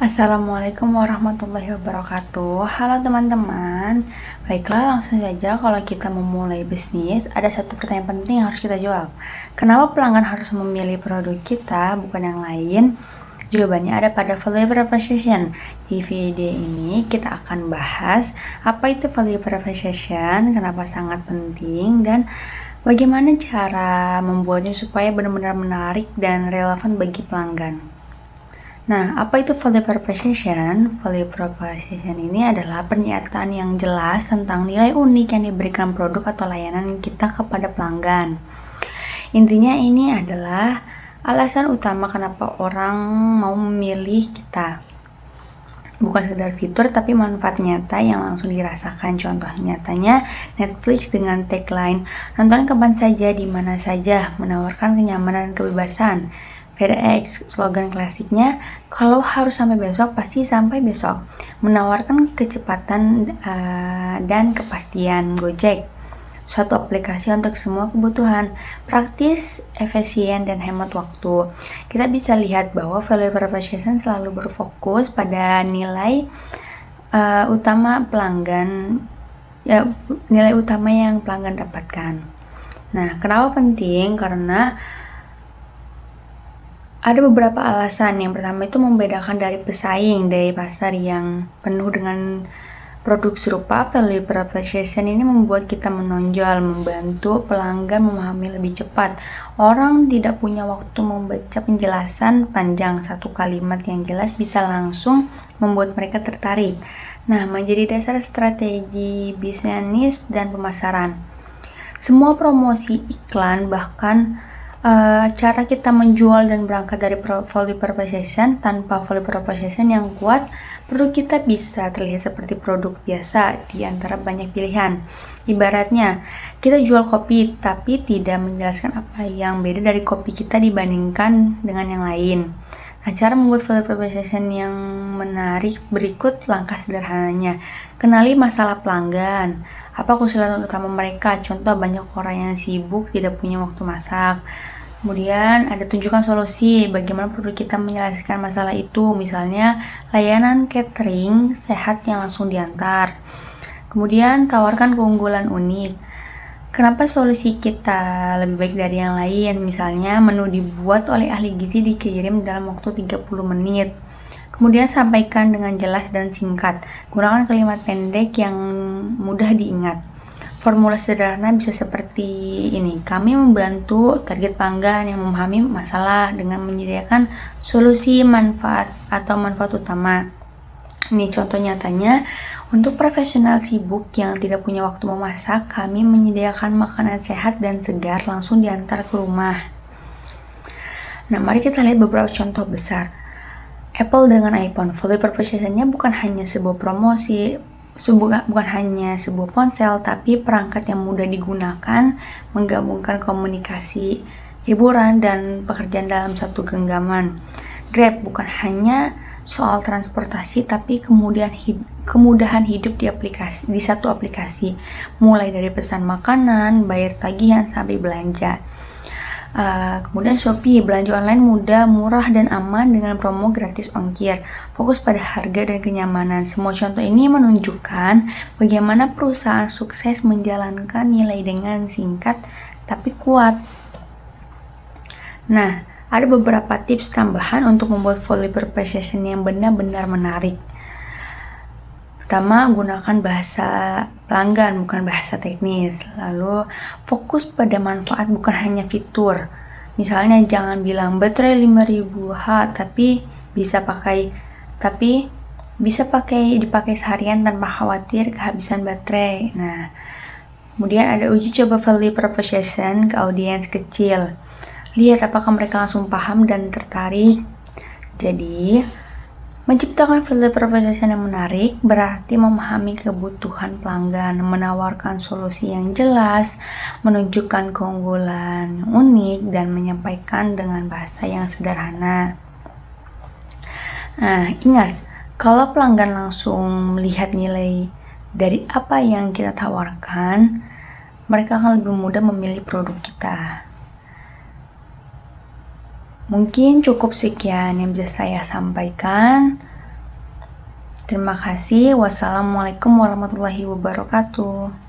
Assalamualaikum warahmatullahi wabarakatuh. Halo teman-teman. Baiklah, langsung saja kalau kita memulai bisnis, ada satu pertanyaan penting yang harus kita jawab. Kenapa pelanggan harus memilih produk kita, bukan yang lain? Jawabannya ada pada value proposition. Di video ini kita akan bahas apa itu value proposition, kenapa sangat penting, dan bagaimana cara membuatnya supaya benar-benar menarik dan relevan bagi pelanggan. Nah, apa itu value proposition? Value proposition ini adalah pernyataan yang jelas tentang nilai unik yang diberikan produk atau layanan kita kepada pelanggan. Intinya ini adalah alasan utama kenapa orang mau memilih kita. Bukan sekedar fitur, tapi manfaat nyata yang langsung dirasakan. Contoh nyatanya, Netflix dengan tagline, nonton kapan saja, di mana saja, menawarkan kenyamanan dan kebebasan. FedEx, slogan klasiknya, kalau harus sampai besok, pasti sampai besok. Menawarkan kecepatan dan kepastian. Gojek, suatu aplikasi untuk semua kebutuhan, praktis, efisien, dan hemat waktu. Kita bisa lihat bahwa value proposition selalu berfokus pada nilai utama pelanggan, nilai utama yang pelanggan dapatkan. Nah, kenapa penting? Karena ada beberapa alasan. Yang pertama itu membedakan dari pesaing, dari pasar yang penuh dengan produk serupa. Value proposition ini membuat kita menonjol, membantu pelanggan memahami lebih cepat. Orang tidak punya waktu membaca penjelasan panjang, satu kalimat yang jelas bisa langsung membuat mereka tertarik. Nah, menjadi dasar strategi bisnis dan pemasaran. Semua promosi, iklan, bahkan cara kita menjual dan berangkat dari value proposition. Tanpa value proposition yang kuat, produk kita bisa terlihat seperti produk biasa di antara banyak pilihan. Ibaratnya, kita jual kopi tapi tidak menjelaskan apa yang beda dari kopi kita dibandingkan dengan yang lain. Nah, cara membuat value proposition yang menarik berikut langkah sederhananya. Kenali masalah pelanggan. Apa kesulitan utama mereka? Contoh, banyak orang yang sibuk, tidak punya waktu masak. Kemudian ada tunjukkan solusi, bagaimana produk kita menyelesaikan masalah itu. Misalnya, layanan catering sehat yang langsung diantar. Kemudian tawarkan keunggulan unik. Kenapa solusi kita lebih baik dari yang lain? Misalnya, menu dibuat oleh ahli gizi dikirim dalam waktu 30 menit. Kemudian sampaikan dengan jelas dan singkat. Gunakan kalimat pendek yang mudah diingat. Formula sederhana bisa seperti ini. Kami membantu target pelanggan yang memahami masalah dengan menyediakan solusi manfaat atau manfaat utama. Ini contoh nyatanya. Untuk profesional sibuk yang tidak punya waktu memasak, kami menyediakan makanan sehat dan segar langsung diantar ke rumah. Nah, mari kita lihat beberapa contoh besar. Apple dengan iPhone. Value proposition-nya bukan hanya sebuah promosi, bukan hanya sebuah ponsel, tapi perangkat yang mudah digunakan, menggabungkan komunikasi, hiburan, dan pekerjaan dalam satu genggaman. Grab bukan hanya soal transportasi, tapi kemudahan hidup di satu aplikasi, mulai dari pesan makanan, bayar tagihan, sampai belanja. Kemudian Shopee, belanja online mudah, murah, dan aman dengan promo gratis ongkir. Fokus pada harga dan kenyamanan. Semua contoh ini menunjukkan bagaimana perusahaan sukses menjalankan nilai dengan singkat tapi kuat. Nah, ada beberapa tips tambahan untuk membuat value proposition yang benar-benar menarik. Pertama, gunakan bahasa pelanggan, bukan bahasa teknis. Lalu, fokus pada manfaat, bukan hanya fitur. Misalnya, jangan bilang baterai 5000 tapi dipakai seharian tanpa khawatir kehabisan baterai. Nah, kemudian ada uji coba value proposition ke audiens kecil. Lihat apakah mereka langsung paham dan tertarik. Jadi, menciptakan value proposition yang menarik berarti memahami kebutuhan pelanggan, menawarkan solusi yang jelas, menunjukkan keunggulan unik, dan menyampaikan dengan bahasa yang sederhana. Nah, ingat, kalau pelanggan langsung melihat nilai dari apa yang kita tawarkan, mereka akan lebih mudah memilih produk kita. Mungkin cukup sekian yang bisa saya sampaikan. Terima kasih. Wassalamualaikum warahmatullahi wabarakatuh.